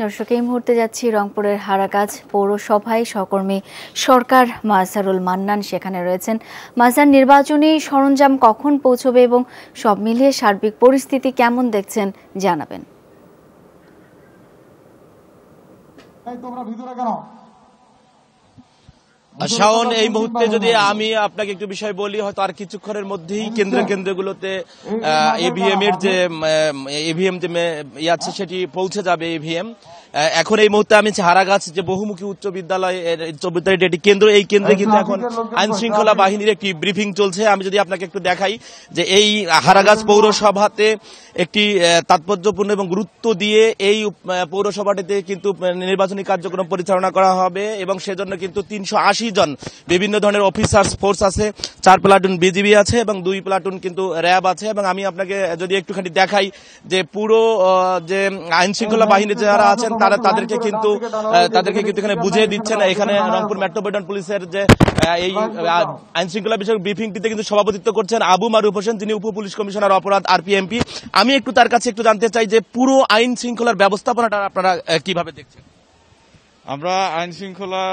দর্শক, এই মুহূর্তে যাচ্ছি রংপুরের হারাগাছ পৌরসভায়। সহকর্মী সরকার মাজহারুল মান্নান সেখানে রয়েছেন। মাজহার, নির্বাচনী সরঞ্জাম কখন পৌঁছবে এবং সব মিলিয়ে সার্বিক পরিস্থিতি কেমন দেখছেন জানাবেন। শাওন, এই মুহূর্তে যদি আমি আপনাকে একটু বিষয় বলি, হয়তো আর কিছুক্ষণের মধ্যেই কেন্দ্রগুলোতে ইভিএম এর যে আছে সেটি পৌঁছে যাবে। ইভিএম এখন এই মুহূর্তে আমি হারাগাছ যে বহুমুখী উচ্চ বিদ্যালয়ের একটি কেন্দ্র, এই কেন্দ্রে কিন্তু এখন আইন শৃঙ্খলা বাহিনীর একটি ব্রিফিং চলছে। আমি যদি আপনাকে একটু দেখাই যে এই হারাগাছ পৌরসভাতে একটি তাৎপর্যপূর্ণ এবং গুরুত্ব দিয়ে এই পৌরসভাটিতে কিন্তু নির্বাচনী কার্যক্রম পরিচালনা করা হবে এবং সেজন্য কিন্তু 380 জন বিভিন্ন ধরনের অফিসার্স ফোর্স আছে, 4 প্লাটুন বিজিবি আছে এবং 2 প্লাটুন কিন্তু র্যাব আছে। এবং আমি আপনাকে যদি একটুখানি দেখাই যে পুরো যে আইন শৃঙ্খলা বাহিনী যারা আছেন তাদেরকে কিন্তু এখানে বুঝিয়ে দিচ্ছেন। এখানে রংপুর মেট্রোপলিটন পুলিশের যে এই আইন শৃঙ্খলা বিষয়ক ব্রিফিংটিতে কিন্তু সভাপতিত্ব করছেন আবু মারুফ হোসেন, যিনি উপ পুলিশ কমিশনার অপরাধ আরপিএমপি। আমি একটু তার কাছে একটু জানতে চাই যে পুরো আইন শৃঙ্খলার ব্যবস্থাপনাটা আপনারা কিভাবে দেখছেন? আমরা আইন শৃঙ্খলা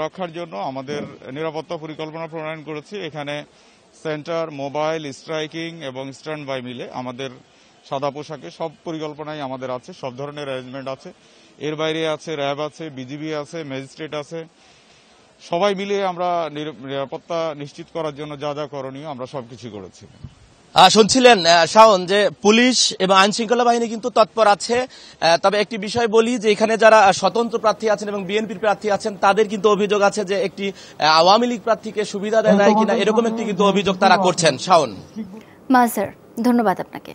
রক্ষার জন্য আমাদের নিরাপত্তা পরিকল্পনা প্রণয়ন করেছি। এখানে সেন্টার, মোবাইল, স্ট্রাইকিং এবং স্ট্যান্ড বাই মিলে আমাদের সাদা পোশাকে সব পরিকল্পনাই আমাদের আছে, সব ধরনের অ্যারেঞ্জমেন্ট আছে। এর বাইরে আছে র্যাব আছে, বিজিবি আছে, ম্যাজিস্ট্রেট আছে। সবাই মিলে আমরা নিরাপত্তা নিশ্চিত করার জন্য যা যা করণীয় আমরা সবকিছু করেছি। শুনছিলেন শাওন যে পুলিশ এবং আইন শৃঙ্খলা বাহিনী কিন্তু তৎপর আছে। তবে একটি বিষয় বলি যে এখানে যারা স্বতন্ত্র প্রার্থী আছেন এবং বিএনপির প্রার্থী আছেন তাদের কিন্তু অভিযোগ আছে যে একটি আওয়ামী লীগ প্রার্থীকে সুবিধা দেয় কিনা, এরকম একটি কিন্তু অভিযোগ তারা করছেন। শাওন, মাজহার, ধন্যবাদ আপনাকে।